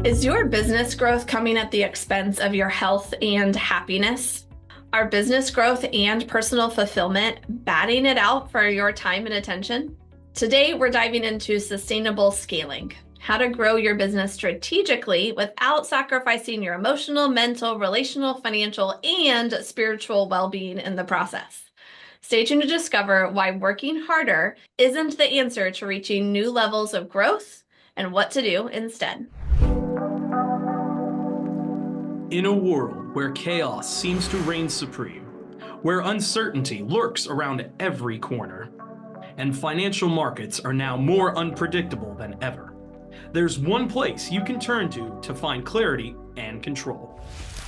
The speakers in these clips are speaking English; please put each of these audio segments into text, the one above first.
Is your business growth coming at the expense of your health and happiness? Are business growth and personal fulfillment batting it out for your time and attention? Today, we're diving into sustainable scaling, how to grow your business strategically without sacrificing your emotional, mental, relational, financial, and spiritual well-being in the process. Stay tuned to discover why working harder isn't the answer to reaching new levels of growth and what to do instead. In a world where chaos seems to reign supreme, where uncertainty lurks around every corner, and financial markets are now more unpredictable than ever, there's one place you can turn to find clarity and control.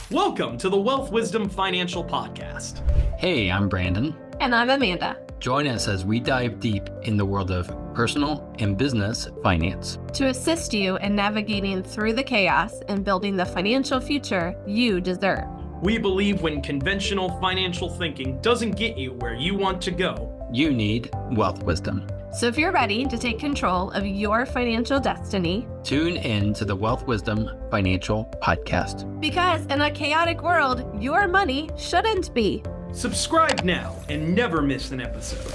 Welcome to the Wealth Wisdom Financial Podcast. Hey, I'm Brandon. And I'm Amanda. Join us as we dive deep in the world of personal and business finance to assist you in navigating through the chaos and building the financial future you deserve. We believe when conventional financial thinking doesn't get you where you want to go, you need wealth wisdom. So if you're ready to take control of your financial destiny, tune in to the Wealth Wisdom Financial Podcast. Because in a chaotic world, your money shouldn't be. Subscribe now and never miss an episode.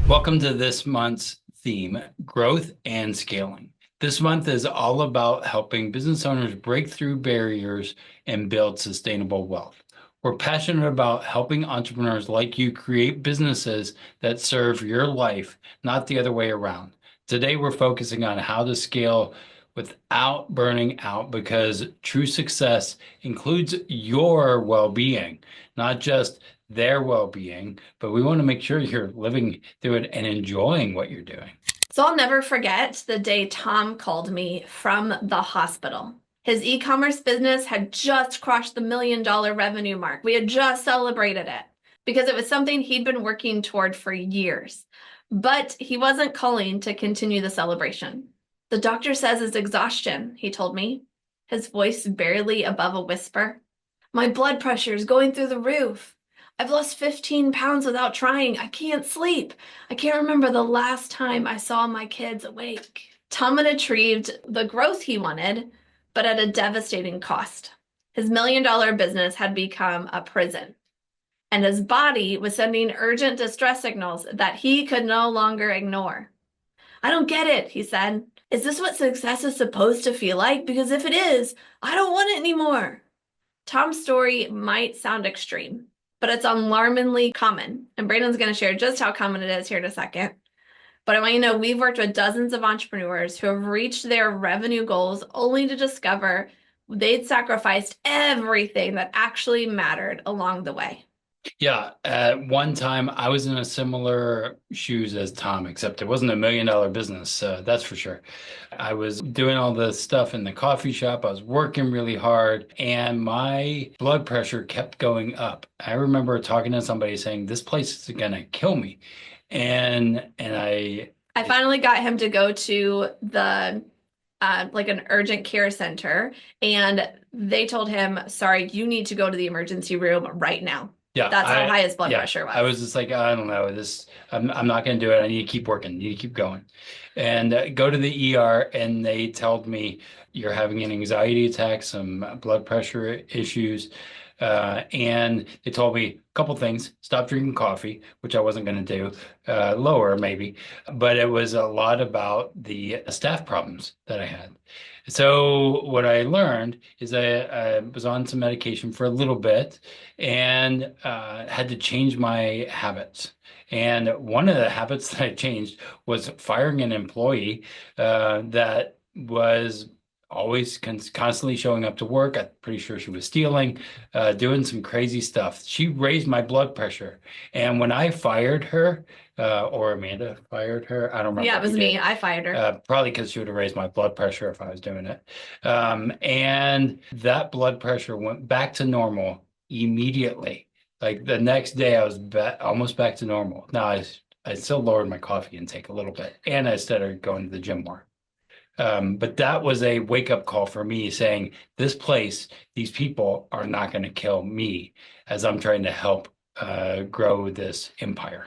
Welcome to this month's theme, growth and scaling. This month is all about helping business owners break through barriers and build sustainable wealth. We're passionate about helping entrepreneurs like you create businesses that serve your life, not the other way around. Today, we're focusing on how to scale without burning out, because true success includes your well-being, not just their well-being, but we want to make sure you're living through it and enjoying what you're doing. So I'll never forget the day Tom called me from the hospital. His e-commerce business had just crossed the $1 million revenue mark. We had just celebrated it because it was something he'd been working toward for years, but he wasn't calling to continue the celebration. The doctor says it's exhaustion, he told me, his voice barely above a whisper. My blood pressure is going through the roof. I've lost 15 pounds without trying. I can't sleep. I can't remember the last time I saw my kids awake. Tom had achieved the growth he wanted, but at a devastating cost. His $1 million business had become a prison, and his body was sending urgent distress signals that he could no longer ignore. I don't get it, he said. Is this what success is supposed to feel like? Because if it is, I don't want it anymore. Tom's story might sound extreme, but it's alarmingly common. And Brandon's going to share just how common it is here in a second. But I want you to know we've worked with dozens of entrepreneurs who have reached their revenue goals only to discover they'd sacrificed everything that actually mattered along the way. Yeah, at one time I was in a similar shoes as Tom, except it wasn't $1 million business, that's for sure. I was doing all this stuff in the coffee shop. I was working really hard, and my blood pressure kept going up. I remember talking to somebody saying, "This place is gonna kill me," and I finally got him to go to the like an urgent care center, and they told him, "Sorry, you need to go to the emergency room right now." Yeah, that's how high his blood pressure was. I was just like, I don't know, I'm not going to do it. I need to keep working. I need to keep going. And go to the ER, and they told me, you're having an anxiety attack, some blood pressure issues. And they told me a couple things: stop drinking coffee, which I wasn't going to do, lower maybe, but it was a lot about the staff problems that I had. So what I learned is I was on some medication for a little bit and had to change my habits. And one of the habits that I changed was firing an employee that was always constantly showing up to work. I'm pretty sure she was stealing, doing some crazy stuff. She raised my blood pressure. And when I fired her, or Amanda fired her, I don't remember. Yeah, it was me. I fired her. Probably because she would have raised my blood pressure if I was doing it. And that blood pressure went back to normal immediately. Like the next day, I was almost back to normal. Now, I still lowered my coffee intake a little bit, and I started going to the gym more. But that was a wake-up call for me, saying, this place, these people are not going to kill me as I'm trying to help grow this empire.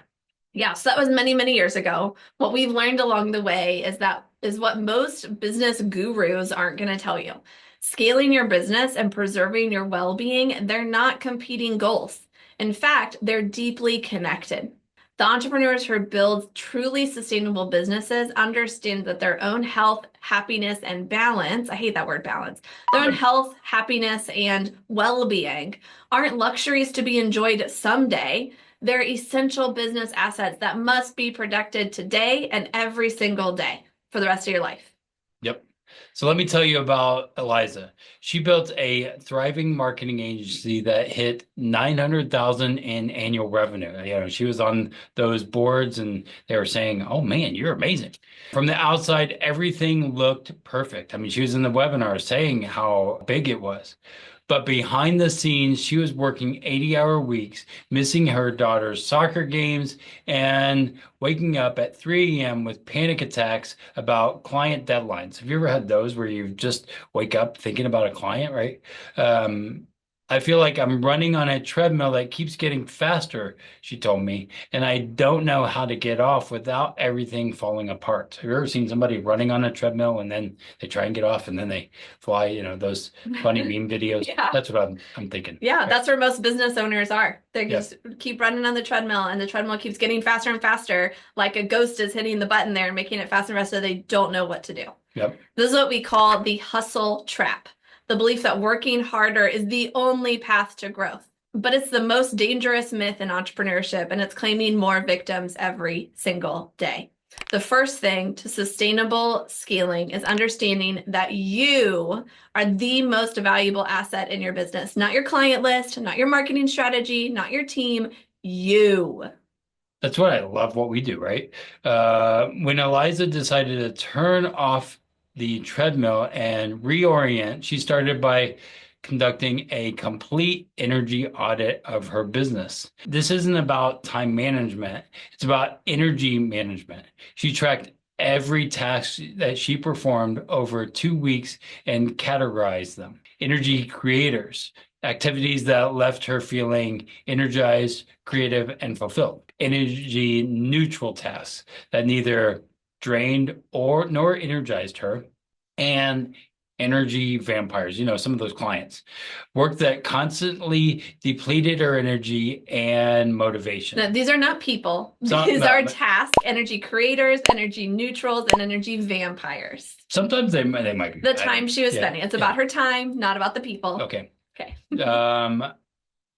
Yeah, so that was many, many years ago. What we've learned along the way is what most business gurus aren't going to tell you. Scaling your business and preserving your well-being, they're not competing goals. In fact, they're deeply connected. The entrepreneurs who build truly sustainable businesses understand that their own health, happiness, and balance, I hate that word balance, their own health, happiness, and well-being aren't luxuries to be enjoyed someday. They're essential business assets that must be protected today and every single day for the rest of your life. Yep. So let me tell you about Eliza. She built a thriving marketing agency that hit 900,000 in annual revenue. She was on those boards and they were saying, "Oh man, you're amazing." From the outside, everything looked perfect. I mean, she was in the webinar saying how big it was. But behind the scenes, she was working 80-hour weeks, missing her daughter's soccer games, and waking up at 3 a.m. with panic attacks about client deadlines. Have you ever had those where you just wake up thinking about a client, right? I feel like I'm running on a treadmill that keeps getting faster, she told me, and I don't know how to get off without everything falling apart. Have you ever seen somebody running on a treadmill and then they try and get off and then they fly, those funny meme videos? Yeah. That's what I'm thinking. Yeah, Right. that's where most business owners are. They Yeah. just keep running on the treadmill and the treadmill keeps getting faster and faster, like a ghost is hitting the button there and making it faster and faster. They don't know what to do. Yep. This is what we call the hustle trap. The belief that working harder is the only path to growth. But it's the most dangerous myth in entrepreneurship, and it's claiming more victims every single day. The first thing to sustainable scaling is understanding that you are the most valuable asset in your business, not your client list, not your marketing strategy, not your team, you. That's what I love what we do, right? When Eliza decided to turn off the treadmill and reorient, she started by conducting a complete energy audit of her business. This isn't about time management, it's about energy management. She tracked every task that she performed over 2 weeks and categorized them. Energy creators, activities that left her feeling energized, creative, and fulfilled. Energy neutral tasks that neither drained or nor energized her, and energy vampires, some of those clients. Work that constantly depleted her energy and motivation. Now, these are not people. These are tasks, energy creators, energy neutrals, and energy vampires. Sometimes they might be. The time she was spending. It's about her time, not about the people. Okay. Okay.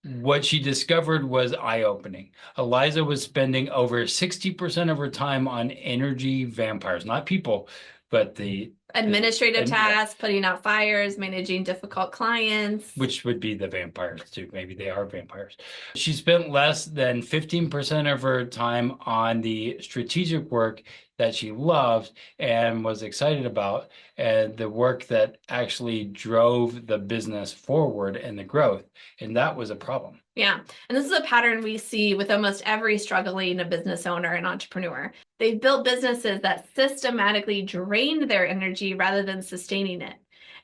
What she discovered was eye-opening. Eliza was spending over 60% of her time on energy vampires, not people, but the administrative tasks, putting out fires, managing difficult clients. Which would be the vampires too. Maybe they are vampires. She spent less than 15% of her time on the strategic work that she loved and was excited about, and the work that actually drove the business forward and the growth. And that was a problem. Yeah. And this is a pattern we see with almost every struggling business owner and entrepreneur. They've built businesses that systematically drained their energy rather than sustaining it.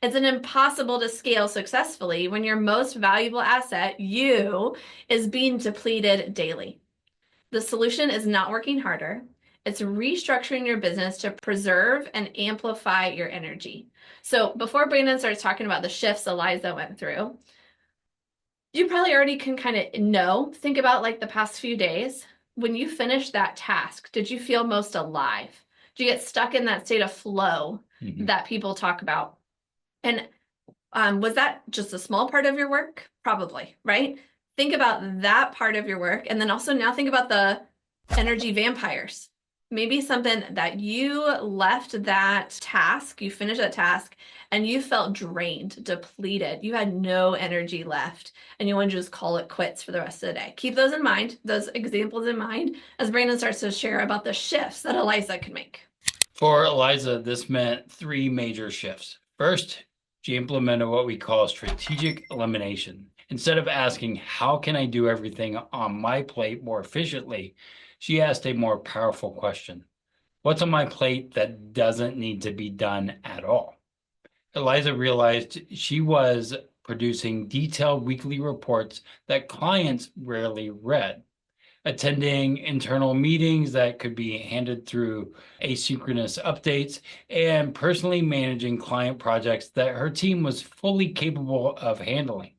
It's an impossible to scale successfully when your most valuable asset, you, is being depleted daily. The solution is not working harder. It's restructuring your business to preserve and amplify your energy. So before Brandon starts talking about the shifts Eliza went through, you probably already can kind of think about like the past few days. When you finished that task, did you feel most alive? Did you get stuck in that state of flow that people talk about? And was that just a small part of your work? Probably, right? Think about that part of your work. And then also now think about the energy vampires. Maybe something that you left that task, you finished that task, and you felt drained, depleted. You had no energy left, and you want to just call it quits for the rest of the day. Keep those in mind, those examples in mind, as Brandon starts to share about the shifts that Eliza can make. For Eliza, this meant 3 major shifts. First, she implemented what we call strategic elimination. Instead of asking, how can I do everything on my plate more efficiently, she asked a more powerful question. What's on my plate that doesn't need to be done at all? Eliza realized she was producing detailed weekly reports that clients rarely read. attending internal meetings that could be handed through asynchronous updates, and personally managing client projects that her team was fully capable of handling.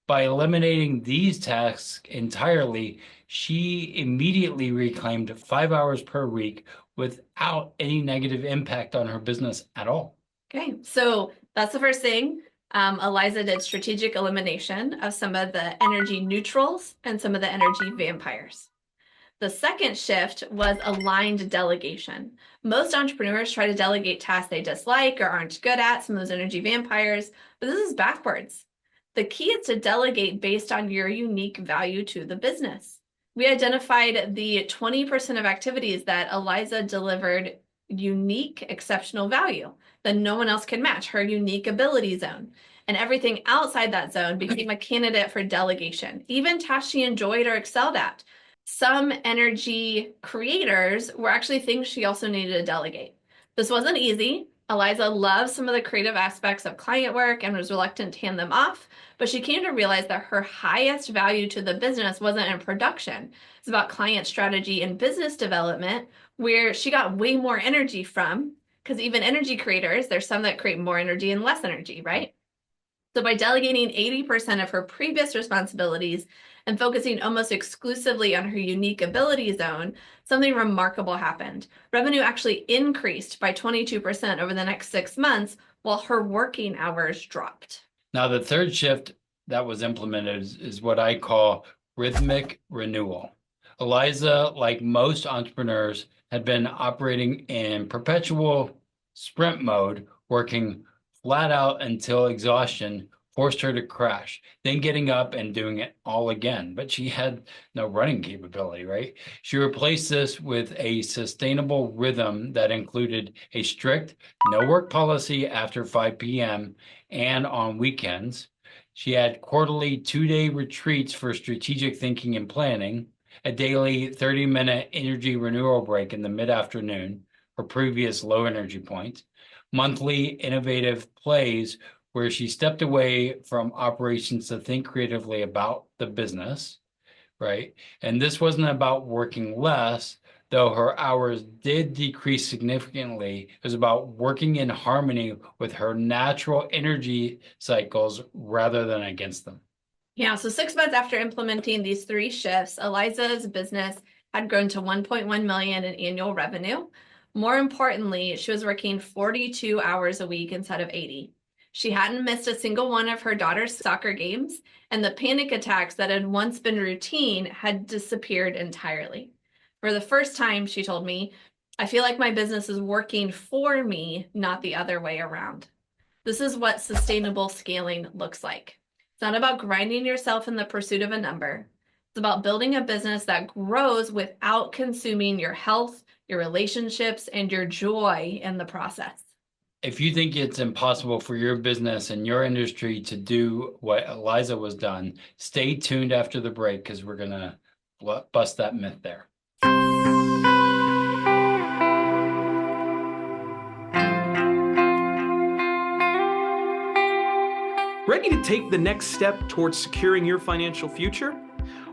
By eliminating these tasks entirely, she immediately reclaimed 5 hours per week without any negative impact on her business at all. Okay, so that's the first thing. Eliza did strategic elimination of some of the energy neutrals and some of the energy vampires. The second shift was aligned delegation. Most entrepreneurs try to delegate tasks they dislike or aren't good at, some of those energy vampires, but this is backwards. The key is to delegate based on your unique value to the business. We identified the 20% of activities that Eliza delivered unique, exceptional value that no one else can match, her unique ability zone. And everything outside that zone became a candidate for delegation, even tasks she enjoyed or excelled at. Some energy creators were actually things she also needed to delegate. This wasn't easy. Eliza loves some of the creative aspects of client work and was reluctant to hand them off, but she came to realize that her highest value to the business wasn't in production. It's about client strategy and business development, where she got way more energy from, because even energy creators, there's some that create more energy and less energy, right? So by delegating 80% of her previous responsibilities and focusing almost exclusively on her unique ability zone, something remarkable happened. Revenue actually increased by 22% over the next 6 months, while her working hours dropped. Now, the third shift that was implemented is what I call rhythmic renewal. Eliza, like most entrepreneurs, had been operating in perpetual sprint mode, working flat out until exhaustion forced her to crash, then getting up and doing it all again. But she had no running capability, right? She replaced this with a sustainable rhythm that included a strict no work policy after 5 p.m. and on weekends. She had quarterly 2-day retreats for strategic thinking and planning, a daily 30-minute energy renewal break in the mid-afternoon, her previous low energy point, monthly innovative plays where she stepped away from operations to think creatively about the business, right? And this wasn't about working less, though her hours did decrease significantly. It was about working in harmony with her natural energy cycles rather than against them. Yeah, so 6 months after implementing these 3 shifts, Eliza's business had grown to 1.1 million in annual revenue. More importantly, she was working 42 hours a week instead of 80. She hadn't missed a single one of her daughter's soccer games, and the panic attacks that had once been routine had disappeared entirely. For the first time, she told me, I feel like my business is working for me, not the other way around. This is what sustainable scaling looks like. It's not about grinding yourself in the pursuit of a number. It's about building a business that grows without consuming your health, your relationships, and your joy in the process. If you think it's impossible for your business and your industry to do what Eliza was done, stay tuned after the break because we're going to bust that myth there. Ready to take the next step towards securing your financial future?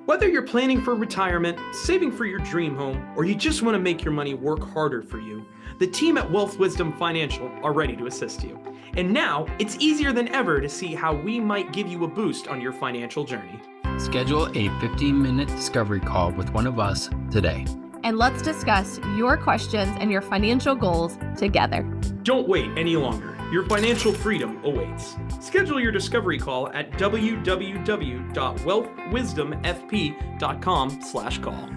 Whether you're planning for retirement, saving for your dream home, or you just want to make your money work harder for you, the team at Wealth Wisdom Financial are ready to assist you. And now, it's easier than ever to see how we might give you a boost on your financial journey. Schedule a 15-minute discovery call with one of us today. And let's discuss your questions and your financial goals together. Don't wait any longer. Your financial freedom awaits. Schedule your discovery call at www.wealthwisdomfp.com/call.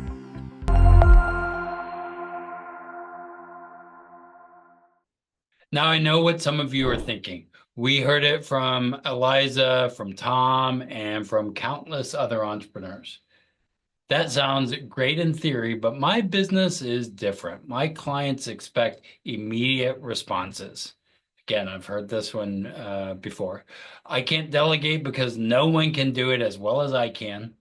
Now I know what some of you are thinking. We heard it from Eliza, from Tom, and from countless other entrepreneurs. That sounds great in theory, but my business is different. My clients expect immediate responses. Again, I've heard this one before. I can't delegate because no one can do it as well as I can.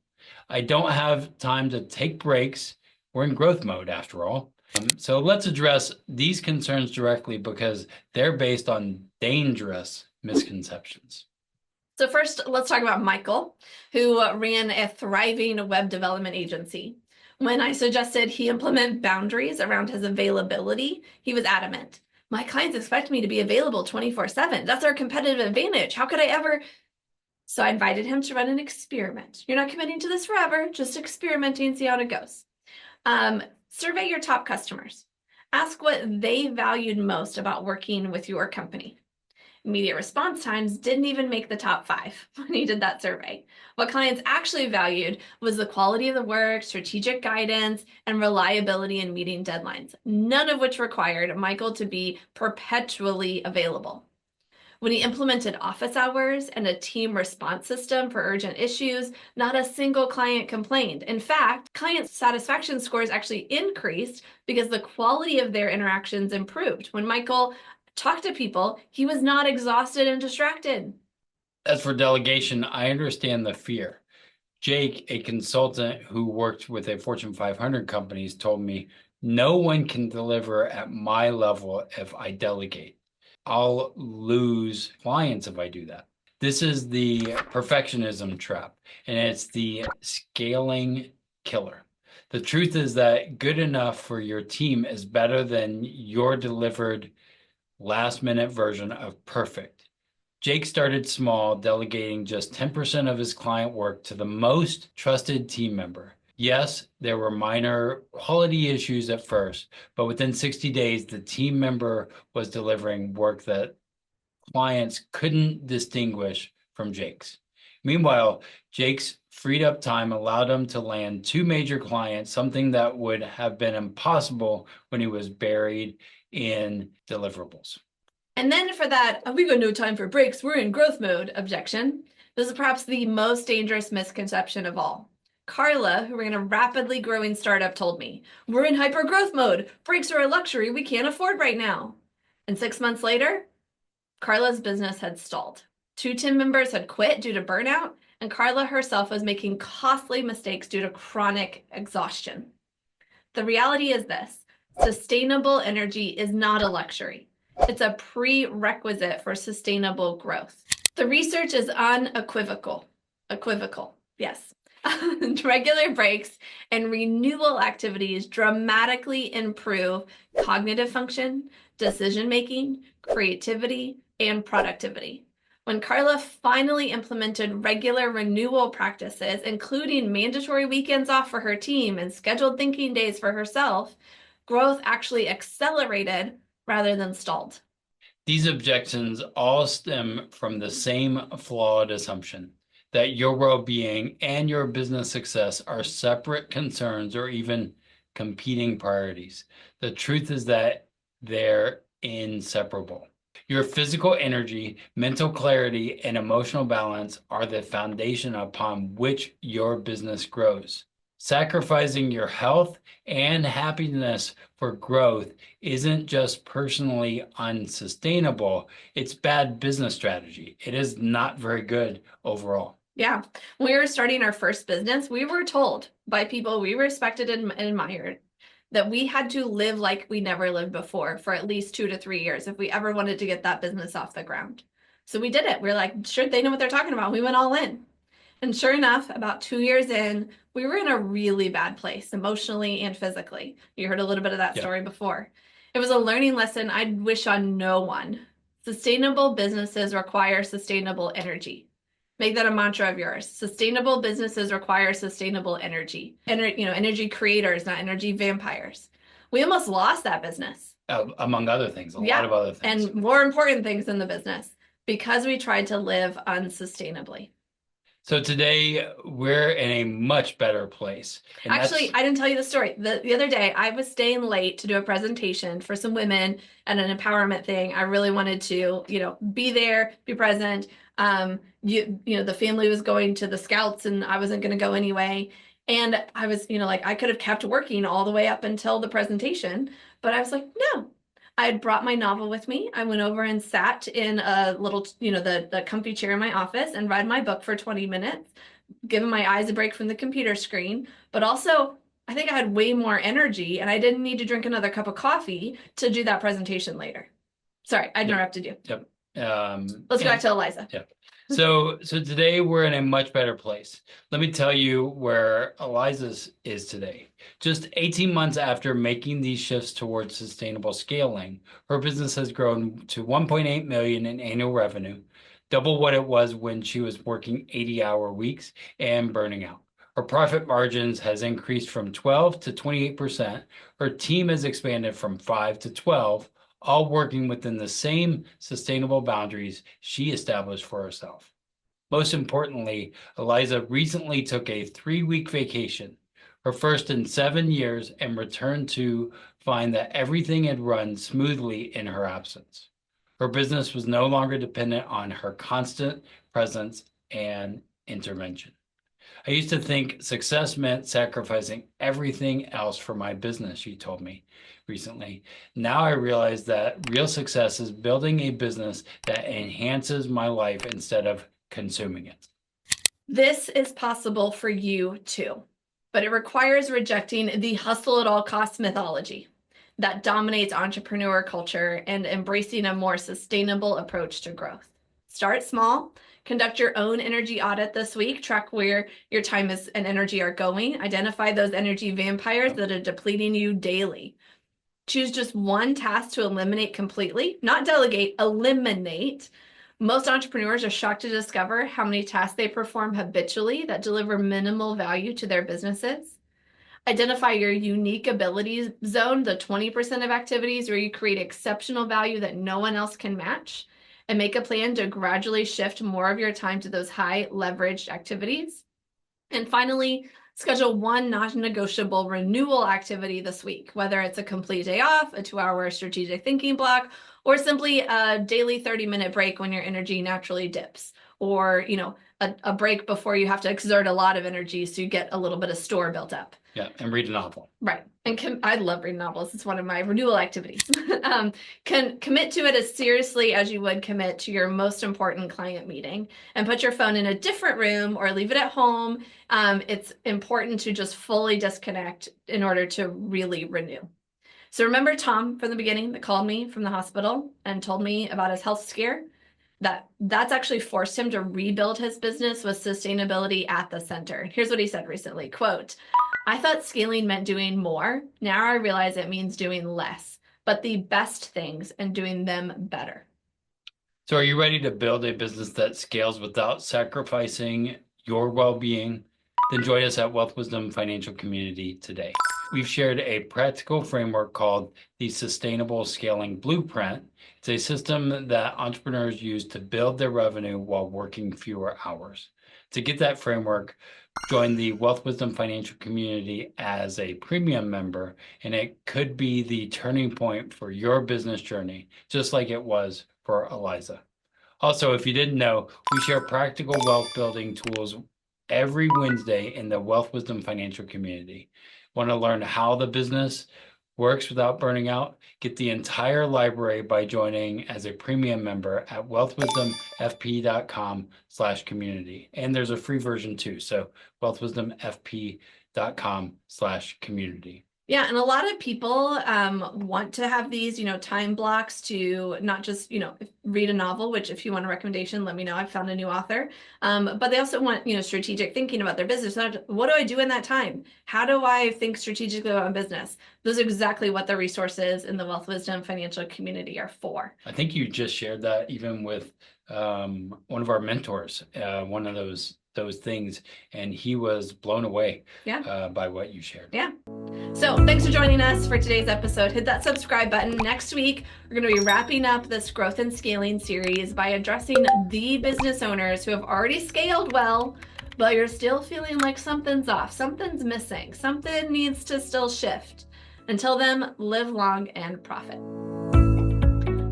I don't have time to take breaks. We're in growth mode after all. So let's address these concerns directly because they're based on dangerous misconceptions. So first, let's talk about Michael, who ran a thriving web development agency. When I suggested he implement boundaries around his availability, he was adamant. My clients expect me to be available 24/7. That's our competitive advantage. How could I ever? So I invited him to run an experiment. You're not committing to this forever, just experimenting, see how it goes. Survey your top customers. Ask what they valued most about working with your company. Immediate response times didn't even make the top 5 when he did that survey. What clients actually valued was the quality of the work, strategic guidance, and reliability in meeting deadlines, none of which required Michael to be perpetually available. When he implemented office hours and a team response system for urgent issues, not a single client complained. In fact, client satisfaction scores actually increased because the quality of their interactions improved. When Michael talked to people, he was not exhausted and distracted. As for delegation, I understand the fear. Jake, a consultant who worked with a Fortune 500 companies, told me, no one can deliver at my level if I delegate. I'll lose clients if I do that. This is the perfectionism trap, and it's the scaling killer. The truth is that good enough for your team is better than your delivered last-minute version of perfect. Jake started small, delegating just 10% of his client work to the most trusted team member. Yes, there were minor quality issues at first, but within 60 days, the team member was delivering work that clients couldn't distinguish from Jake's. Meanwhile, Jake's freed up time allowed him to land 2 major clients, something that would have been impossible when he was buried in deliverables. And then for that, we got no time for breaks, we're in growth mode objection, this is perhaps the most dangerous misconception of all. Carla, who ran a rapidly growing startup, told me, we're in hyper growth mode. Breaks are a luxury we can't afford right now. And 6 months later, Carla's business had stalled. 2 team members had quit due to burnout, and Carla herself was making costly mistakes due to chronic exhaustion. The reality is this: sustainable energy is not a luxury. It's a prerequisite for sustainable growth. The research is unequivocal. Yes. Regular breaks and renewal activities dramatically improve cognitive function, decision-making, creativity, and productivity. When Carla finally implemented regular renewal practices, including mandatory weekends off for her team and scheduled thinking days for herself, growth actually accelerated rather than stalled. These objections all stem from the same flawed assumption that your well-being and your business success are separate concerns or even competing priorities. The truth is that they're inseparable. Your physical energy, mental clarity, and emotional balance are the foundation upon which your business grows. Sacrificing your health and happiness for growth isn't just personally unsustainable, it's bad business strategy. It is not very good overall. Yeah. When we were starting our first business, we were told by people we respected and admired that we had to live like we never lived before for at least 2 to 3 years if we ever wanted to get that business off the ground. So we did it. We're like, sure, they know what they're talking about. We went all in. And sure enough, about 2 years in, we were in a really bad place, emotionally and physically. You heard a little bit of that story before. It was a learning lesson I'd wish on no one. Sustainable businesses require sustainable energy. Make that a mantra of yours. Sustainable businesses require sustainable energy. Energy creators, not energy vampires. We almost lost that business. Among other things, a lot of other things. And more important things in the business because we tried to live unsustainably. So today we're in a much better place. And actually, I didn't tell you the story. The other day, I was staying late to do a presentation for some women at an empowerment thing. I really wanted to, be there, be present. The family was going to the Scouts and I wasn't going to go anyway. And I was, I could have kept working all the way up until the presentation, but I was like, no. I had brought my novel with me. I went over and sat in a little, the comfy chair in my office and read my book for 20 minutes, giving my eyes a break from the computer screen. But also, I think I had way more energy and I didn't need to drink another cup of coffee to do that presentation later. Sorry, I interrupted you. Yep. Let's go back to Eliza. Yeah. So today we're in a much better place. Let me tell you where Eliza's is today. Just 18 months after making these shifts towards sustainable scaling, her business has grown to 1.8 million in annual revenue, double what it was when she was working 80-hour weeks and burning out. Her profit margins has increased from 12 to 28%. Her team has expanded from 5 to 12, all working within the same sustainable boundaries she established for herself. Most importantly, Eliza recently took a 3-week vacation, her first in 7 years, and returned to find that everything had run smoothly in her absence. Her business was no longer dependent on her constant presence and intervention. I used to think success meant sacrificing everything else for my business, she told me recently. Now I realize that real success is building a business that enhances my life instead of consuming it. This is possible for you too, but it requires rejecting the hustle at all costs mythology that dominates entrepreneur culture and embracing a more sustainable approach to growth. Start small. Conduct your own energy audit this week. Track where your time and energy are going. Identify those energy vampires that are depleting you daily. Choose just one task to eliminate completely, not delegate, eliminate. Most entrepreneurs are shocked to discover how many tasks they perform habitually that deliver minimal value to their businesses. Identify your unique abilities zone, the 20% of activities where you create exceptional value that no one else can match, and make a plan to gradually shift more of your time to those high leveraged activities. And finally, schedule one non-negotiable renewal activity this week, whether it's a complete day off, a 2-hour strategic thinking block, or simply a daily 30-minute break when your energy naturally dips, or a break before you have to exert a lot of energy so you get a little bit of store built up. Yeah, and read a novel. Right. And I love reading novels. It's one of my renewal activities. Commit to it as seriously as you would commit to your most important client meeting, and put your phone in a different room or leave it at home. It's important to just fully disconnect in order to really renew. So remember Tom from the beginning that called me from the hospital and told me about his health scare? That's actually forced him to rebuild his business with sustainability at the center. Here's what he said recently, quote, "I thought scaling meant doing more. Now I realize it means doing less, but the best things and doing them better." So are you ready to build a business that scales without sacrificing your well-being? Then join us at Wealth Wisdom Financial Community today. We've shared a practical framework called the Sustainable Scaling Blueprint. It's a system that entrepreneurs use to build their revenue while working fewer hours. To get that framework, join the Wealth Wisdom Financial Community as a premium member, and it could be the turning point for your business journey, just like it was for Eliza. Also, if you didn't know, we share practical wealth building tools every Wednesday in the Wealth Wisdom Financial Community. Want to learn how the business works without burning out? Get the entire library by joining as a premium member at wealthwisdomfp.com/community. And there's a free version too. So wealthwisdomfp.com/community. Yeah, and a lot of people want to have these, time blocks to not just, read a novel, which if you want a recommendation, let me know. I've found a new author. But they also want, strategic thinking about their business. What do I do in that time? How do I think strategically about my business? Those are exactly what the resources in the Wealth Wisdom Financial Community are for. I think you just shared that even with one of our mentors, one of those things, and he was blown away by what you shared. Yeah. So thanks for joining us for today's episode. Hit that subscribe button. Next week, we're going to be wrapping up this growth and scaling series by addressing the business owners who have already scaled well, but you're still feeling like something's off, something's missing, something needs to still shift. Until then, live long and profit.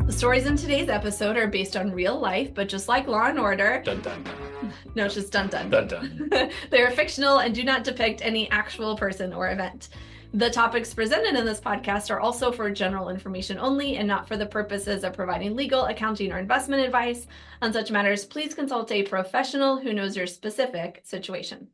The stories in today's episode are based on real life, but just like Law and Order, Dun, dun, dun. No, it's just dun dun. Dun, dun. They are fictional and do not depict any actual person or event. The topics presented in this podcast are also for general information only and not for the purposes of providing legal, accounting, or investment advice. On such matters, please consult a professional who knows your specific situation.